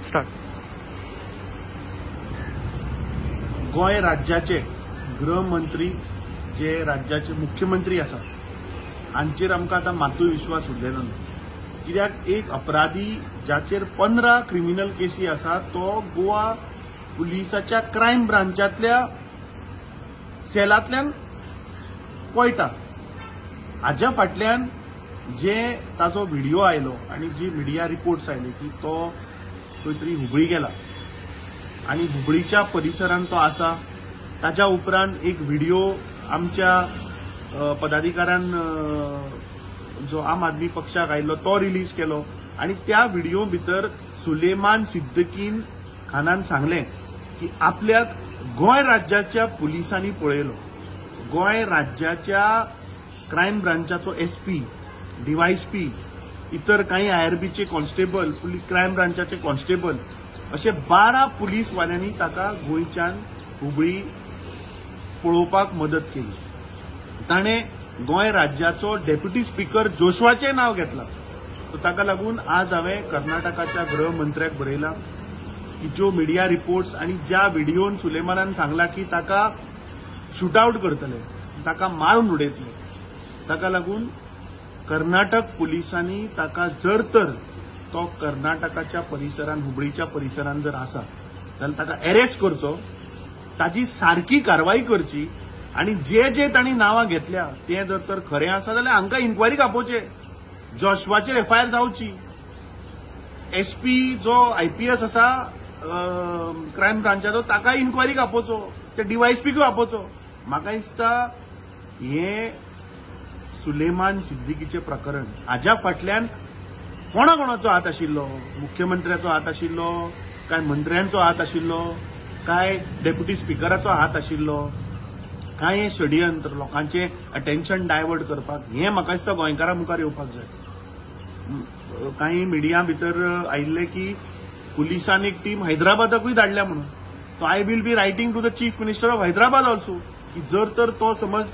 Start. गोय राज्याचे गृहमंत्री जे राज्याचे मुख्यमंत्री आसा हांचेर आमकां आतां मातूय विश्वास उरलेलो ना. कित्याक एक अपराधी जाचेर 15 क्रिमिनल केसी आसा तो गोवा पुलिसाच्या क्रायम ब्रांचातल्या सेलांतल्यान पळटा. हाच्या फाटल्यान जे ताचो व्हिडिओ आयलो आनी जी मिडिया रिपोर्ट्स आयली की तो खंय तरी हुबळी गेला आणि हुबळीच्या परिसरात तो आसा. ताच्या उपरांत एक व्हिडिओ आमच्या पदाधिकाऱ्यान जो आम आदमी पक्षाक आयिल्लो तो रिलीज केलो आणि त्या व्हिडिओ भितर सुलेमान सिद्दीकीन खानान सांगलें की आपल्याक गोय राज्याच्या पुलिसांनी पळयलो. गोय राज्याच्या क्रायम ब्रांचाचो एसपी, डीवायएसपी, इतर काही आयआरबीचे कॉन्स्टेबल, क्रायम ब्रांचाचे कॉन्स्टेबल असे 12 पुलीस वाल्यांनी ताका गोंयच्यान हुबळी पळोवपाक मदत केली. ताणे गोंय राज्याचो डेप्युटी स्पीकर जोशवाचे नाव घेतला. सो ताका लागून आज हांवें कर्नाटकाच्या गृहमंत्र्याक बरयला की ज्यो मिडिया रिपोर्ट्स आणि ज्या व्हिडिओन सुलेमानान सांगला की ताका शूटआउट करतले, ताका मारून उडयतले, ताका लागून कर्नाटक पुलिसांनी ताका जर तर तो कर्नाटकाच्या परिसरात हुबळीच्या परिसरात जर आसा जाल्यार ताका अरेस्ट करचो, ताची सारकी कारवाई करची आणि जे जे तांणी नांवां घेतल्या ते जर तर खरें आसा जाल्यार हांकां इन्क्वायरीक आपोवचे. जॉशवाचेर एफआयआर जावची. एसपी जो आयपीएस आसा क्रायम ब्रांचाचो ताकाय इन्क्वायरीक आपोवचो, ते डीवायएसपीकूय आपोवचो. म्हाका दिसता हे सुलेमान सिद्दीकीचे प्रकरण हाज्या फाटल्यान कोणाकोणाचो हात आशिल्लो, मुख्यमंत्र्याचो हात आशिल्लो काय मंत्र्यांचो हात आशिल्लो काय डेप्युटी स्पीकराचो हात आशिल्लो काय हे षडयंत्र लोकांचे अटेन्शन डायवर्ट करपाक हे म्हाका दिसता गोंयकारां मुखार येवपाक जाय. काही मिडिया भितर आयिल्ले की पुलिसान एक टीम हैदराबादाकूय धाडल्या म्हणून. So I will be writing to the chief minister of Hyderabad also की जर तर तो समज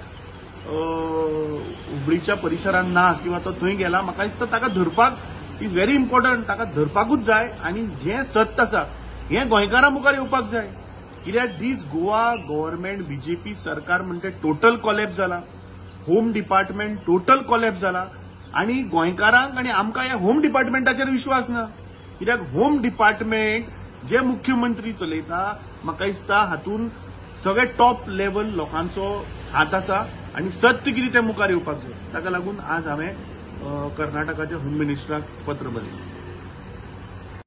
हुबळीच्या परिसरात ना किंवा तो थंय गेला म्हाका दिसता ताका धरपाक इज व्हेरी इम्पॉर्टंट. ताका धरपाकूच जाय आणि जे सत्य आसा हे गोंयकारां मुखार येवपाक जाय. कित्याक दीस गोवा गव्हर्नमेंट बीजेपी सरकार म्हणते टोटल कॉलॅप्स जाला, होम डिपार्टमेंट टोटल कॉलॅप्स जाला आणि गोंयकारांक आणि आमकां ह्या होम डिपार्टमेंटाचेर विश्वास ना. कित्याक होम डिपार्टमेंट जे मुख्यमंत्री चलयता म्हाका दिसता हातून सगळे टॉप लेवल लोकांचो हात आसा आणि सत्य कितें ते मुखार येवपाक जाय. ताका लागून आज हांवें कर्नाटकाच्या होम मिनिस्टराक पत्र बरयलें.